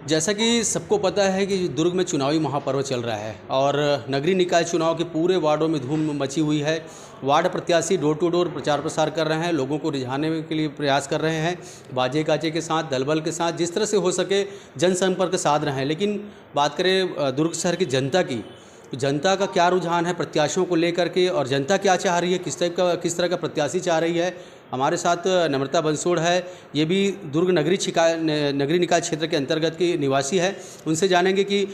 जैसा कि सबको पता है कि दुर्ग में चुनावी महापर्व चल रहा है और नगरीय निकाय चुनाव के पूरे वार्डों में धूम मची हुई है। वार्ड प्रत्याशी डोर टू डोर प्रचार प्रसार कर रहे हैं, लोगों को रिझाने के लिए प्रयास कर रहे हैं, बाजे गाजे के साथ, दलबल के साथ, जिस तरह से हो सके जनसंपर्क साध रहे हैं। लेकिन बात करें दुर्ग शहर की जनता की, तो जनता का क्या रुझान है प्रत्याशियों को लेकर के, और जनता क्या चाह रही है, किस तरह का प्रत्याशी चाह रही है। हमारे साथ नम्रता बंसोड़ है, ये भी दुर्ग नगरीय निकाय क्षेत्र के अंतर्गत की निवासी है। उनसे जानेंगे कि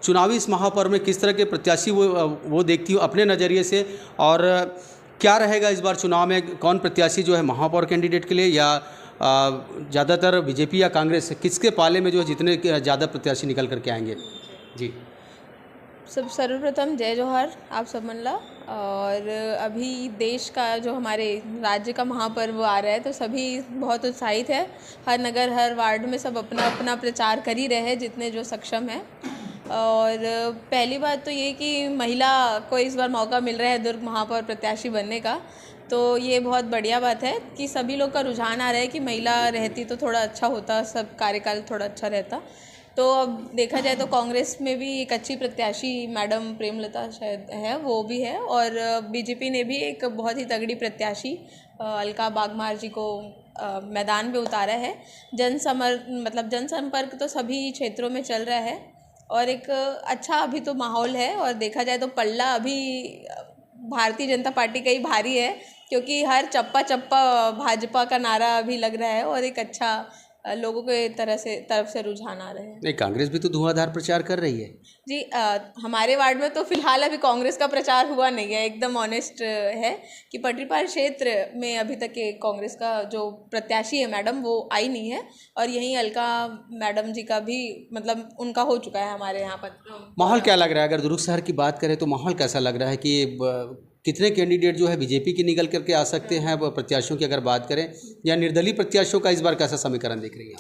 चुनावी इस महापर्व में किस तरह के प्रत्याशी वो देखती हो अपने नज़रिए से, और क्या रहेगा इस बार चुनाव में, कौन प्रत्याशी जो है महापौर कैंडिडेट के लिए, या ज़्यादातर बीजेपी या कांग्रेस, किसके पाले में जो है जितने ज़्यादा प्रत्याशी निकल करके आएंगे। जी सर्वप्रथम जय जोहार आप सब मन ला। और अभी देश का जो हमारे राज्य का महापर्व आ रहा है तो सभी बहुत उत्साहित है। हर नगर हर वार्ड में सब अपना अपना प्रचार कर ही रहे हैं जितने जो सक्षम है। और पहली बात तो ये कि महिला को इस बार मौका मिल रहा है दुर्ग महापौर प्रत्याशी बनने का, तो ये बहुत बढ़िया बात है कि सभी लोग का रुझान आ रहा है कि महिला रहती तो थोड़ा अच्छा होता, सब कार्यकाल थोड़ा अच्छा रहता। तो अब देखा जाए तो कांग्रेस में भी एक अच्छी प्रत्याशी मैडम प्रेमलता शायद है, वो भी है, और बीजेपी ने भी एक बहुत ही तगड़ी प्रत्याशी अलका बागमार जी को मैदान में उतारा है। जनसंपर्क तो सभी क्षेत्रों में चल रहा है और एक अच्छा अभी तो माहौल है। और देखा जाए तो पल्ला अभी भारतीय जनता पार्टी का ही भारी है, क्योंकि हर चप्पा चप्पा भाजपा का नारा अभी लग रहा है और एक अच्छा लोगों के तरफ से रुझान आ रहे हैं। नहीं, कांग्रेस भी तो धुआंधार प्रचार कर रही है जी। हमारे वार्ड में तो फिलहाल अभी कांग्रेस का प्रचार हुआ नहीं है, एकदम ऑनेस्ट है कि पटरीपार क्षेत्र में अभी तक के कांग्रेस का जो प्रत्याशी है मैडम वो आई नहीं है। और यहीं अलका मैडम जी का भी मतलब उनका हो चुका है हमारे यहाँ पर। माहौल क्या लग रहा है, अगर दुर्ग शहर की बात करें तो माहौल कैसा लग रहा है कि कितने कैंडिडेट जो है बीजेपी के निकल करके आ सकते हैं प्रत्याशियों की अगर बात करें, या निर्दलीय प्रत्याशियों का इस बार कैसा समीकरण देख रही है।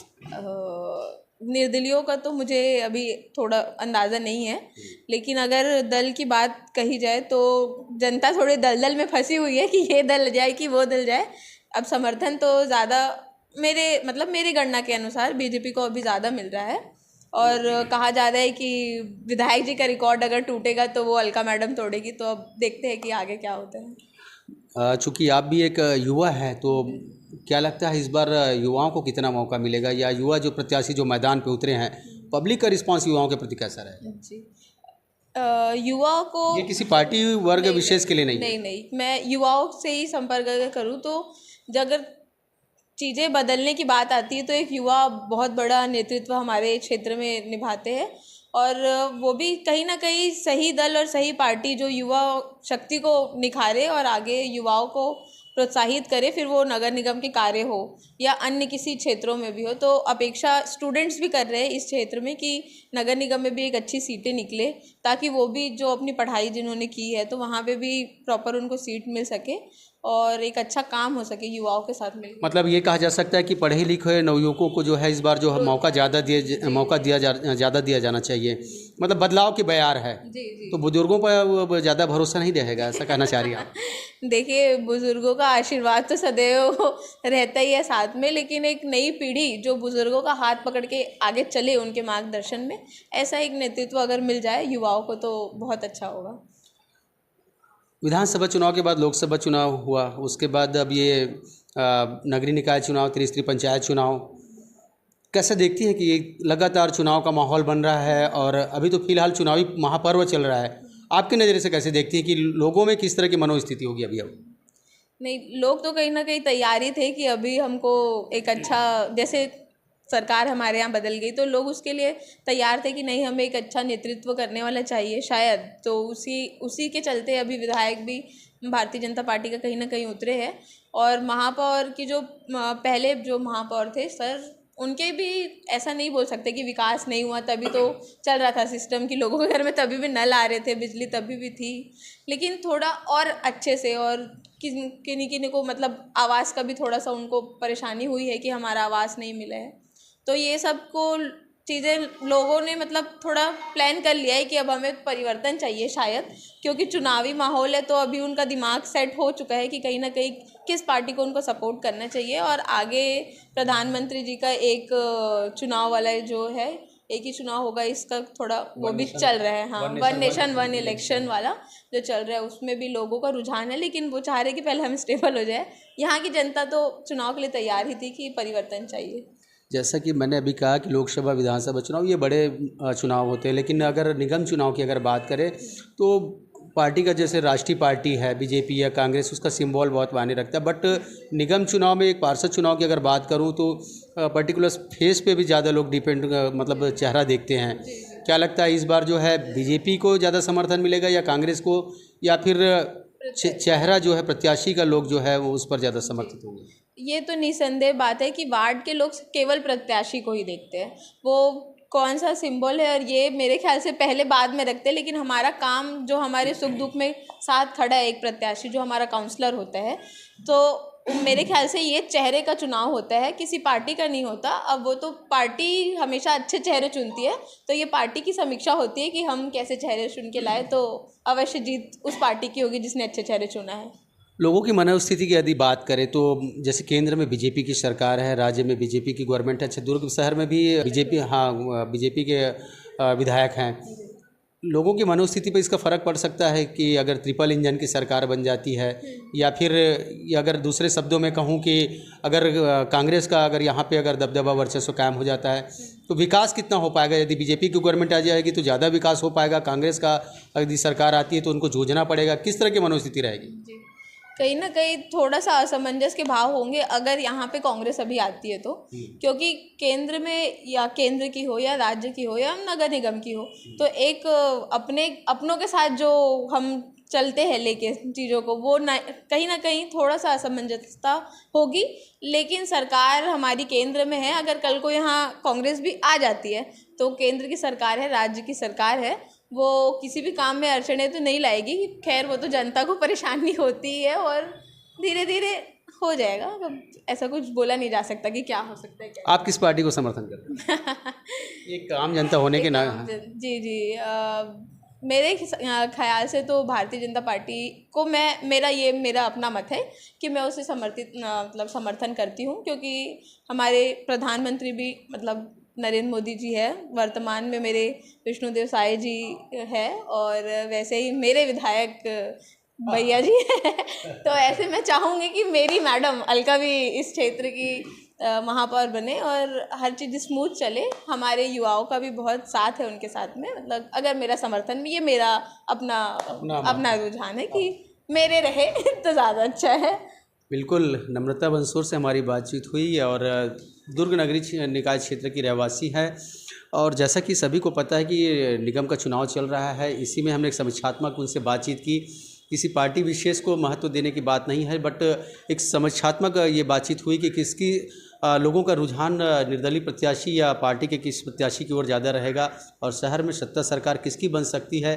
निर्दलियों का तो मुझे अभी थोड़ा अंदाज़ा नहीं है, लेकिन अगर दल की बात कही जाए तो जनता थोड़े दलदल में फंसी हुई है कि ये दल जाए कि वो दल जाए। अब समर्थन तो ज़्यादा मेरे गणना के अनुसार बीजेपी को अभी ज़्यादा मिल रहा है। और कहा जा रहा है कि विधायक जी का रिकॉर्ड अगर टूटेगा तो वो अलका मैडम तोड़ेगी। तो अब देखते हैं कि आगे क्या होता है। चूँकि आप भी एक युवा हैं, तो क्या लगता है इस बार युवाओं को कितना मौका मिलेगा, या युवा जो प्रत्याशी जो मैदान पे उतरे हैं, पब्लिक का रिस्पांस युवाओं के प्रति कैसा रहेगा। जी, युवा को ये किसी पार्टी वर्ग विशेष के लिए नहीं, मैं युवाओं से ही संपर्क अगर करूँ तो अगर चीज़ें बदलने की बात आती है तो एक युवा बहुत बड़ा नेतृत्व हमारे क्षेत्र में निभाते हैं। और वो भी कहीं ना कहीं सही दल और सही पार्टी जो युवा शक्ति को निखारे और आगे युवाओं को प्रोत्साहित करे, फिर वो नगर निगम के कार्य हो या अन्य किसी क्षेत्रों में भी हो। तो अपेक्षा स्टूडेंट्स भी कर रहे हैं इस क्षेत्र में कि नगर निगम में भी एक अच्छी सीटें निकले, ताकि वो भी जो अपनी पढ़ाई जिन्होंने की है तो वहाँ पे भी प्रॉपर उनको सीट मिल सके और एक अच्छा काम हो सके युवाओं के साथ मिलकर। मतलब ये कहा जा सकता है कि पढ़े लिखे नवयुवकों को जो है इस बार जो है मौका ज़्यादा दिया जाना चाहिए, मतलब बदलाव की बयार है। जी। तो बुजुर्गों पर ज़्यादा भरोसा नहीं रहेगा, ऐसा कहना चाह रही हैं आप। देखिए, बुजुर्गों का आशीर्वाद तो सदैव रहता ही है साथ में, लेकिन एक नई पीढ़ी जो बुजुर्गों का हाथ पकड़ के आगे चले उनके मार्गदर्शन में, ऐसा एक नेतृत्व अगर मिल जाए युवाओं को तो बहुत अच्छा होगा। विधानसभा चुनाव के बाद लोकसभा चुनाव हुआ, उसके बाद अब ये नगरीय निकाय चुनाव, त्रिस्तरीय पंचायत चुनाव, कैसे देखती है कि ये लगातार चुनाव का माहौल बन रहा है, और अभी तो फिलहाल चुनावी महापर्व चल रहा है, आपके नज़रिए से कैसे देखती है कि लोगों में किस तरह की मनोस्थिति होगी अभी। अब नहीं, लोग तो कहीं ना कहीं तैयारी थे कि अभी हमको एक अच्छा, जैसे सरकार हमारे यहाँ बदल गई तो लोग उसके लिए तैयार थे कि नहीं, हमें एक अच्छा नेतृत्व करने वाला चाहिए शायद। तो उसी के चलते अभी विधायक भी भारतीय जनता पार्टी का कहीं ना कहीं उतरे हैं। और महापौर की जो पहले जो महापौर थे सर, उनके भी ऐसा नहीं बोल सकते कि विकास नहीं हुआ, तभी तो चल रहा था सिस्टम कि लोगों के घर में तभी भी नल आ रहे थे, बिजली तभी भी थी, लेकिन थोड़ा और अच्छे से। और किन्हीं को मतलब आवास का भी थोड़ा सा उनको परेशानी हुई है कि हमारा आवास नहीं मिला है। तो ये सब को चीज़ें लोगों ने मतलब थोड़ा प्लान कर लिया है कि अब हमें परिवर्तन चाहिए शायद, क्योंकि चुनावी माहौल है तो अभी उनका दिमाग सेट हो चुका है कि कहीं ना कहीं किस पार्टी को उनको सपोर्ट करना चाहिए। और आगे प्रधानमंत्री जी का एक चुनाव वाला जो है, एक ही चुनाव होगा, इसका थोड़ा वो भी चल रहा है। हाँ, वन नेशन वन इलेक्शन वाला जो चल रहा है, उसमें भी लोगों का रुझान है, लेकिन वो चाह रहे कि पहले हम स्टेबल हो जाए। यहाँ की जनता तो चुनाव के लिए तैयार ही थी कि परिवर्तन चाहिए। जैसा कि मैंने अभी कहा कि लोकसभा विधानसभा चुनाव ये बड़े चुनाव होते हैं, लेकिन अगर निगम चुनाव की अगर बात करें तो पार्टी का, जैसे राष्ट्रीय पार्टी है बीजेपी या कांग्रेस, उसका सिंबल बहुत मायने रखता है। बट निगम चुनाव में, एक पार्षद चुनाव की अगर बात करूं तो पर्टिकुलर फेस पे भी ज़्यादा लोग डिपेंड, मतलब चेहरा देखते हैं। क्या लगता है इस बार जो है बीजेपी को ज़्यादा समर्थन मिलेगा या कांग्रेस को, या फिर चेहरा जो है प्रत्याशी का लोग जो है वो उस पर ज़्यादा समर्थित होंगे? ये तो निसंदेह बात है कि वार्ड के लोग केवल प्रत्याशी को ही देखते हैं, वो कौन सा सिंबल है, और ये मेरे ख्याल से पहले बाद में रखते हैं। लेकिन हमारा काम जो हमारे सुख दुख में साथ खड़ा है, एक प्रत्याशी जो हमारा काउंसलर होता है, तो मेरे ख्याल से ये चेहरे का चुनाव होता है, किसी पार्टी का नहीं होता। अब वो तो पार्टी हमेशा अच्छे चेहरे चुनती है, तो ये पार्टी की समीक्षा होती है कि हम कैसे चेहरे चुन के लाए, तो अवश्य जीत उस पार्टी की होगी जिसने अच्छे चेहरे चुना है। लोगों की मनोस्थिति की यदि बात करें तो जैसे केंद्र में बीजेपी की सरकार है, राज्य में बीजेपी की गवर्नमेंट है। अच्छा, दुर्ग शहर में भी बीजेपी, हाँ, बीजेपी के विधायक हैं। लोगों की मनोस्थिति पर इसका फ़र्क पड़ सकता है कि अगर ट्रिपल इंजन की सरकार बन जाती है, या फिर अगर दूसरे शब्दों में कहूँ कि अगर कांग्रेस का अगर यहाँ पे अगर दबदबा वर्चस्व कायम हो जाता है तो विकास कितना हो पाएगा? यदि बीजेपी की गवर्नमेंट आ जाएगी तो ज़्यादा विकास हो पाएगा, कांग्रेस का यदि सरकार आती है तो उनको जूझना पड़ेगा। किस तरह की मनोस्थिति रहेगी? कहीं ना कहीं थोड़ा सा असमंजस के भाव होंगे अगर यहाँ पे कांग्रेस अभी आती है तो, क्योंकि केंद्र में, या केंद्र की हो या राज्य की हो या नगर निगम की हो, तो एक अपनों के साथ जो हम चलते हैं लेके चीज़ों को, वो कहीं ना कहीं थोड़ा सा असमंजसता होगी। लेकिन सरकार हमारी केंद्र में है, अगर कल को यहाँ कांग्रेस भी आ जाती है तो केंद्र की सरकार है, राज्य की सरकार है, वो किसी भी काम में अड़चने तो नहीं लाएगी। खैर, वो तो जनता को परेशानी होती है और धीरे धीरे हो जाएगा। अब ऐसा कुछ बोला नहीं जा सकता कि क्या हो सकता है, क्या। आप किस पार्टी को समर्थन करते हैं? एक आम जनता होने के ना। जी, मेरे ख्याल से तो भारतीय जनता पार्टी को मेरा अपना मत है कि मैं उसे समर्थन करती हूँ, क्योंकि हमारे प्रधानमंत्री भी नरेंद्र मोदी जी है, वर्तमान में मेरे विष्णुदेव साय जी है, और वैसे ही मेरे विधायक भैया जी है। तो ऐसे मैं चाहूँगी कि मेरी मैडम अलका भी इस क्षेत्र की महापौर बने और हर चीज़ स्मूथ चले। हमारे युवाओं का भी बहुत साथ है उनके साथ में, अगर मेरा समर्थन, ये मेरा अपना रुझान है कि मेरे रहे तो ज़्यादा अच्छा है। बिल्कुल, नम्रता बंसोर से हमारी बातचीत हुई, और दुर्ग नगरी निकाय क्षेत्र की रहवासी है, और जैसा कि सभी को पता है कि ये निगम का चुनाव चल रहा है, इसी में हमने एक समीक्षात्मक उनसे बातचीत की। किसी पार्टी विशेष को महत्व देने की बात नहीं है, बट एक समीक्षात्मक ये बातचीत हुई कि किसकी लोगों का रुझान निर्दलीय प्रत्याशी या पार्टी के किस प्रत्याशी की ओर ज़्यादा रहेगा, और शहर में सत्ता सरकार किसकी बन सकती है।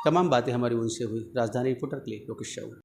तमाम बातें हमारी उनसे हुई। राजधानी रिपोर्टर के लिए लोकेश।